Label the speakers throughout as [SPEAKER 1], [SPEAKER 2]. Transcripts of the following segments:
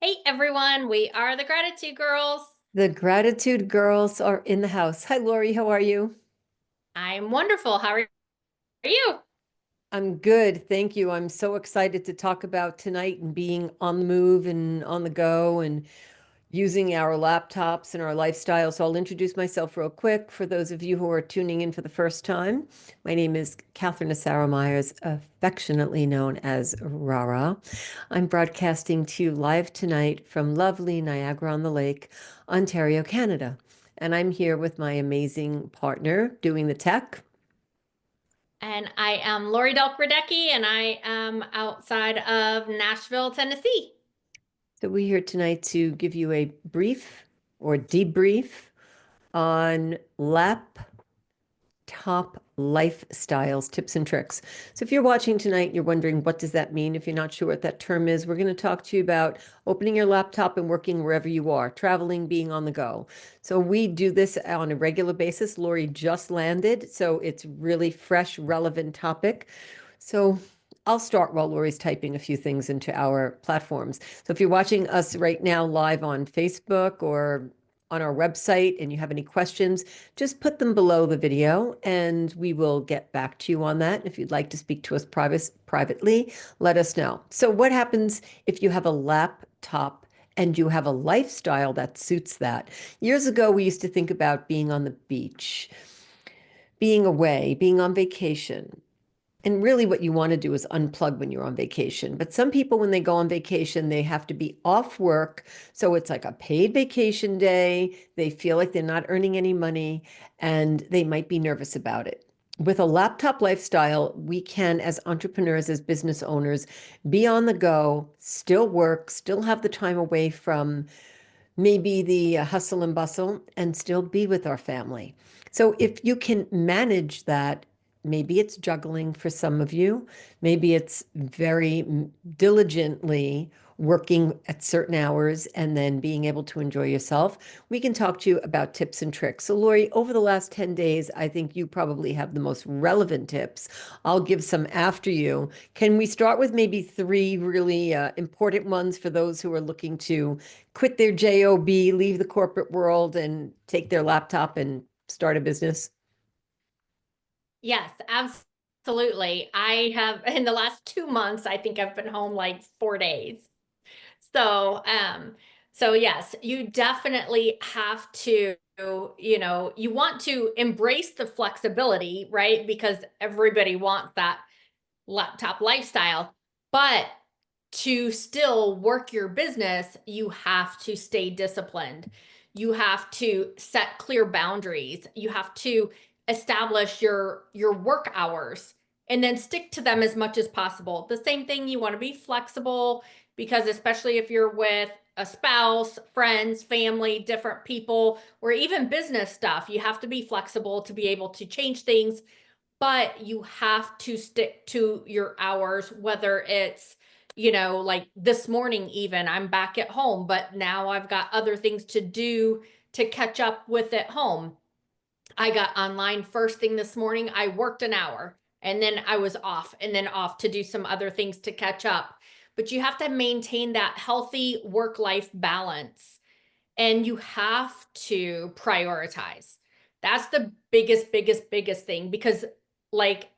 [SPEAKER 1] Hey everyone, we are the Gratitude Girls.
[SPEAKER 2] The Gratitude Girls are in the house. Hi, Laurie. How are you?
[SPEAKER 1] I'm wonderful. How are you?
[SPEAKER 2] I'm good. Thank you. I'm so excited to talk about tonight and being on the move and on the go and using our laptops and our lifestyle. So I'll introduce myself real quick for those of you who are tuning in for the first time. My name is Catherine Asara Myers, affectionately known as RaRa. I'm broadcasting to you live tonight from lovely Niagara on the Lake, Ontario, Canada. And I'm here with my amazing partner doing the tech.
[SPEAKER 1] And I am Lori Radecki, and I am outside of Nashville, Tennessee.
[SPEAKER 2] So we're here tonight to give you a brief or debrief on laptop lifestyles, tips and tricks. So if you're watching tonight, you're wondering what does that mean? If you're not sure what that term is, we're going to talk to you about opening your laptop and working wherever you are, traveling, being on the go. So we do this on a regular basis. Lori just landed, so it's really fresh, relevant topic. So I'll start while Lori's typing a few things into our platforms. So if you're watching us right now live on Facebook or on our website and you have any questions, just put them below the video and we will get back to you on that. If you'd like to speak to us privately, let us know. So what happens if you have a laptop and you have a lifestyle that suits that? Years ago, we used to think about being on the beach, being away, being on vacation. And really, what you want to do is unplug when you're on vacation. But some people, when they go on vacation, they have to be off work. So it's like a paid vacation day. They feel like they're not earning any money and they might be nervous about it. With a laptop lifestyle, we can, as entrepreneurs, as business owners, be on the go, still work, still have the time away from maybe the hustle and bustle, and still be with our family. So if you can manage that, maybe it's juggling for some of you, maybe it's very diligently working at certain hours and then being able to enjoy yourself. We can talk to you about tips and tricks. So, Lori, over the last 10 days, I think you probably have the most relevant tips. I'll give some after you. Can we start with maybe three really important ones for those who are looking to quit their job, leave the corporate world, and take their laptop and start a business?
[SPEAKER 1] Yes, absolutely. I have in the last 2 months, I think I've been home like 4 days. So, so yes, you definitely have to, you want to embrace the flexibility, right? Because everybody wants that laptop lifestyle. But to still work your business, you have to stay disciplined. You have to set clear boundaries. You have to establish your work hours and then stick to them as much as possible. The same thing, you want to be flexible because especially if you're with a spouse, friends, family, different people, or even business stuff, you have to be flexible to be able to change things, but you have to stick to your hours, whether it's, like this morning, even I'm back at home, but now I've got other things to do to catch up with at home. I got online first thing this morning. I worked an hour and then I was off and then off to do some other things to catch up. But you have to maintain that healthy work life balance and you have to prioritize. That's the biggest thing because, like,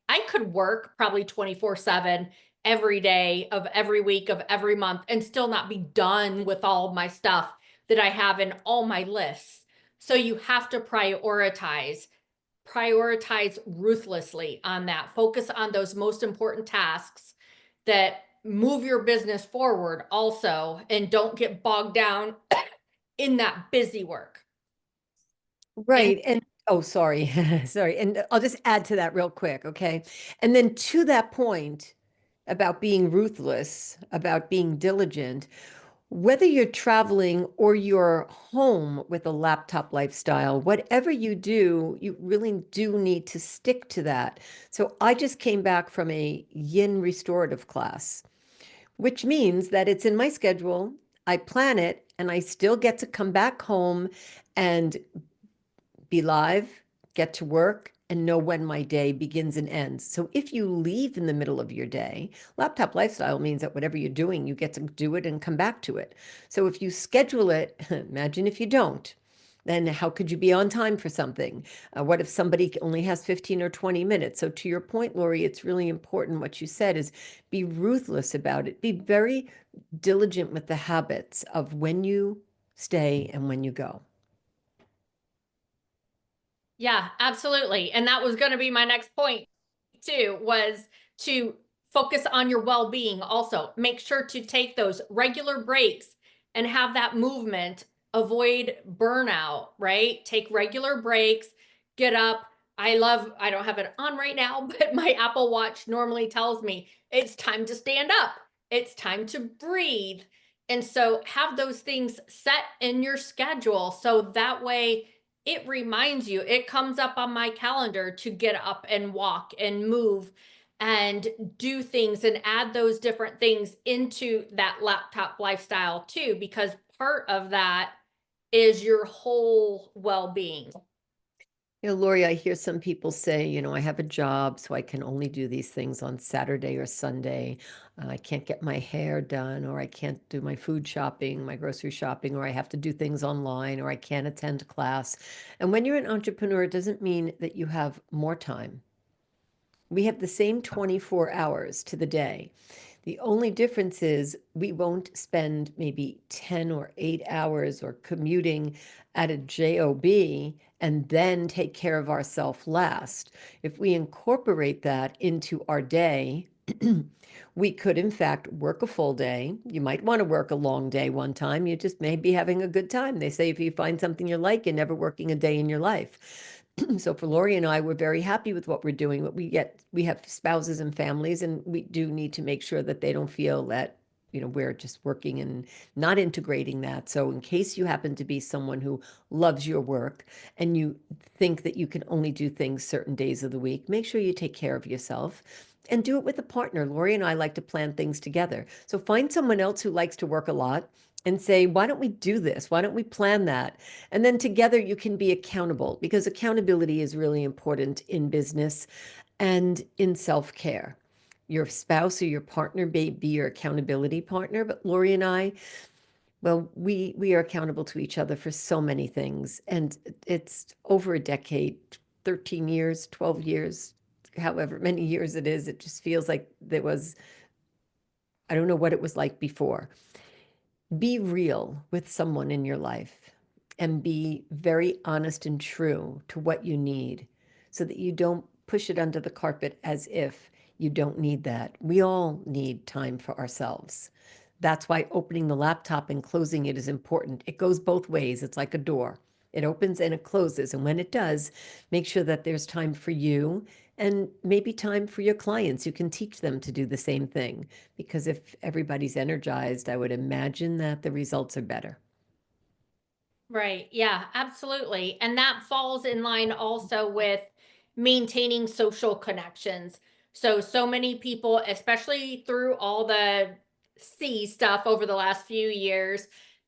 [SPEAKER 1] I could work probably 24/7 every day of every week of every month and still not be done with all of my stuff that I have in all my lists. So you have to prioritize ruthlessly on that. Focus on those most important tasks that move your business forward also, and don't get bogged down in that busy work. And
[SPEAKER 2] Right. And oh, sorry. Sorry. And I'll just add to that real quick. Okay. And then to that point about being ruthless, about being diligent, whether you're traveling or you're home with a laptop lifestyle, whatever you do, you really do need to stick to that. So I just came back from a yin restorative class, which means that it's in my schedule. I plan it and I still get to come back home and be live, get to work, and know when my day begins and ends. So if you leave in the middle of your day, laptop lifestyle means that whatever you're doing, you get to do it and come back to it. So if you schedule it, imagine if you don't, then how could you be on time for something? What if somebody only has 15 or 20 minutes? So to your point, Laurie, it's really important what you said is be ruthless about it. Be very diligent with the habits of when you stay and when you go.
[SPEAKER 1] Yeah, absolutely. And that was going to be my next point too, was to focus on your well-being also. Make sure to take those regular breaks and have that movement, avoid burnout, right? Take regular breaks, get up. I don't have it on right now, but my Apple Watch normally tells me it's time to stand up. It's time to breathe. And so have those things set in your schedule so that way it reminds you, it comes up on my calendar to get up and walk and move and do things and add those different things into that laptop lifestyle too, because part of that is your whole well-being.
[SPEAKER 2] Lori, I hear some people say, I have a job, so I can only do these things on Saturday or Sunday. I can't get my hair done, or I can't do my food shopping, my grocery shopping, or I have to do things online, or I can't attend class. And when you're an entrepreneur, it doesn't mean that you have more time. We have the same 24 hours to the day. The only difference is we won't spend maybe 10 or 8 hours or commuting at a job and then take care of ourselves last. If we incorporate that into our day, we could in fact work a full day. You might want to work a long day one time. You just may be having a good time. They say if you find something you like, you're never working a day in your life. So for Laurie and I, we're very happy with what we're doing, but we have spouses and families, and we do need to make sure that they don't feel that, we're just working and not integrating that. So in case you happen to be someone who loves your work and you think that you can only do things certain days of the week, make sure you take care of yourself and do it with a partner. Laurie and I like to plan things together. So find someone else who likes to work a lot and say, why don't we do this? Why don't we plan that? And then together you can be accountable, because accountability is really important in business and in self-care. Your spouse or your partner may be your accountability partner, but Laurie and I, well, we are accountable to each other for so many things. And it's over a decade, 13 years, 12 years, however many years it is. It just feels like I don't know what it was like before. Be real with someone in your life and be very honest and true to what you need so that you don't push it under the carpet as if you don't need that. We all need time for ourselves. That's why opening the laptop and closing it is important. It goes both ways. It's like a door. It opens and it closes. And when it does, make sure that there's time for you and maybe time for your clients. You can teach them to do the same thing, because if everybody's energized, I would imagine that the results are better.
[SPEAKER 1] Right. Yeah, absolutely. And that falls in line also with maintaining social connections. So many people, especially through all the C stuff over the last few years,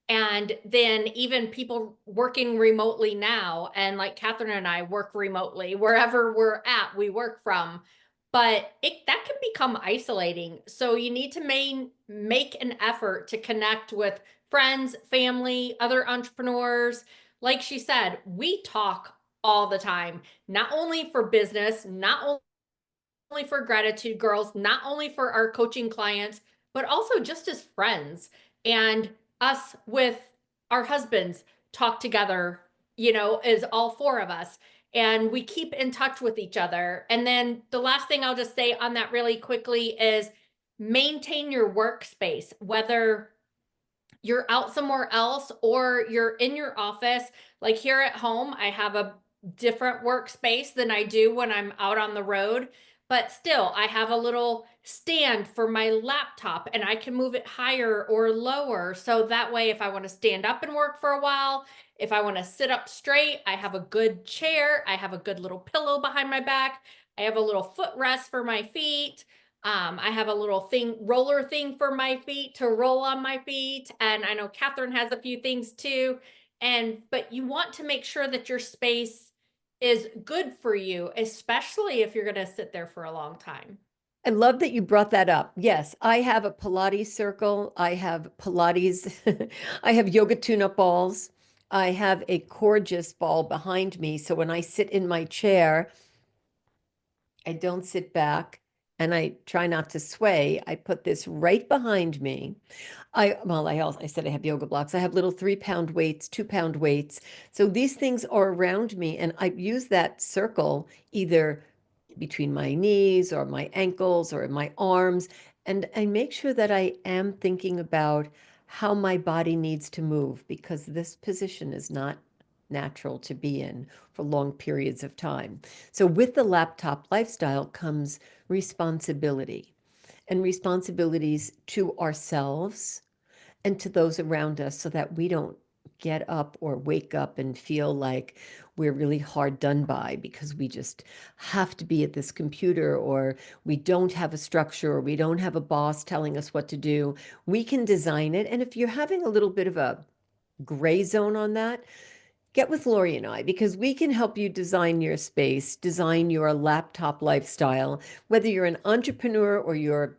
[SPEAKER 1] and then even people working remotely now, and like Catherine and I work remotely, wherever we're at, we work from. But that can become isolating. So you need to make an effort to connect with friends, family, other entrepreneurs. Like she said, we talk all the time, not only for business, not only for Gratitude Girls, not only for our coaching clients, but also just as friends. And us with our husbands talk together, is all four of us. And we keep in touch with each other. And then the last thing I'll just say on that really quickly is maintain your workspace, whether you're out somewhere else or you're in your office. Like here at home, I have a different workspace than I do when I'm out on the road, but still, I have a little stand for my laptop and I can move it higher or lower. So that way, if I want to stand up and work for a while, if I want to sit up straight, I have a good chair, I have a good little pillow behind my back, I have a little footrest for my feet. I have a little roller thing for my feet to roll on my feet. And I know Catherine has a few things too. But you want to make sure that your space is good for you, especially if you're going to sit there for a long time.
[SPEAKER 2] I love that you brought that up. Yes, I have a Pilates circle. I have Pilates. I have yoga tune-up balls. I have a gorgeous ball behind me. So when I sit in my chair, I don't sit back and I try not to sway. I put this right behind me. I said I have yoga blocks. I have little 3 pound weights, 2 pound weights. So these things are around me, and I use that circle either between my knees or my ankles or in my arms. And I make sure that I am thinking about how my body needs to move because this position is not natural to be in for long periods of time. So with the laptop lifestyle comes responsibility and responsibilities to ourselves and to those around us so that we don't get up or wake up and feel like we're really hard done by because we just have to be at this computer or we don't have a structure or we don't have a boss telling us what to do. We can design it. And if you're having a little bit of a gray zone on that, get with Laurie and I because we can help you design your space, design your laptop lifestyle, whether you're an entrepreneur or you're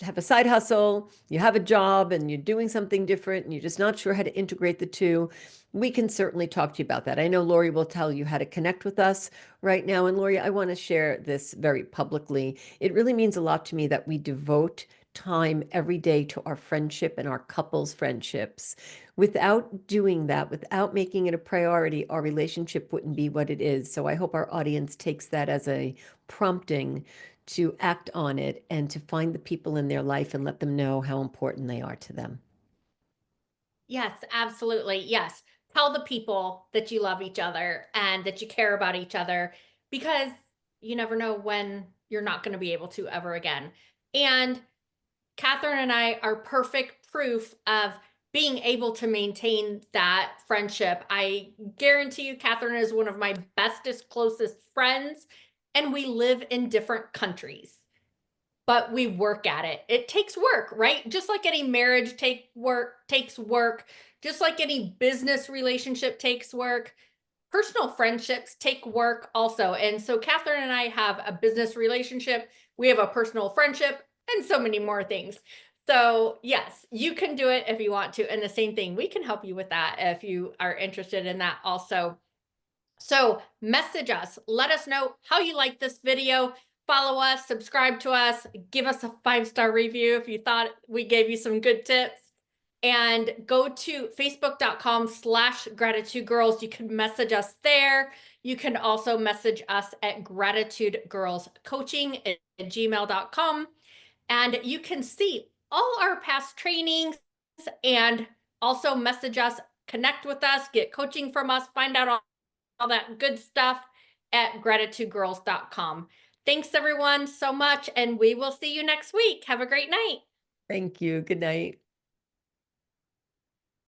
[SPEAKER 2] have a side hustle, you have a job and you're doing something different and you're just not sure how to integrate the two. We can certainly talk to you about that. I know Laurie will tell you how to connect with us right now. And Laurie, I want to share this very publicly. It really means a lot to me that we devote time every day to our friendship and our couples' friendships. Without doing that, without making it a priority, our relationship wouldn't be what it is. So I hope our audience takes that as a prompting to act on it and to find the people in their life and let them know how important they are to them.
[SPEAKER 1] Yes, absolutely. Yes. Tell the people that you love each other and that you care about each other because you never know when you're not going to be able to ever again. And Catherine and I are perfect proof of being able to maintain that friendship. I guarantee you, Catherine is one of my bestest, closest friends, and we live in different countries, but we work at it. It takes work, right? Just like any marriage takes work, just like any business relationship takes work. Personal friendships take work also. And so Catherine and I have a business relationship, we have a personal friendship, and so many more things. So, yes, you can do it if you want to. And the same thing, we can help you with that if you are interested in that also. So, message us, let us know how you like this video. Follow us, subscribe to us, give us a 5-star review if you thought we gave you some good tips. And go to facebook.com/gratitude girls. You can message us there. You can also message us at gratitudegirlscoaching@gmail.com. And you can see all our past trainings and also message us, connect with us, get coaching from us, find out all that good stuff at gratitudegirls.com. Thanks everyone so much, and we will see you next week. Have a great night.
[SPEAKER 2] Thank you. Good night.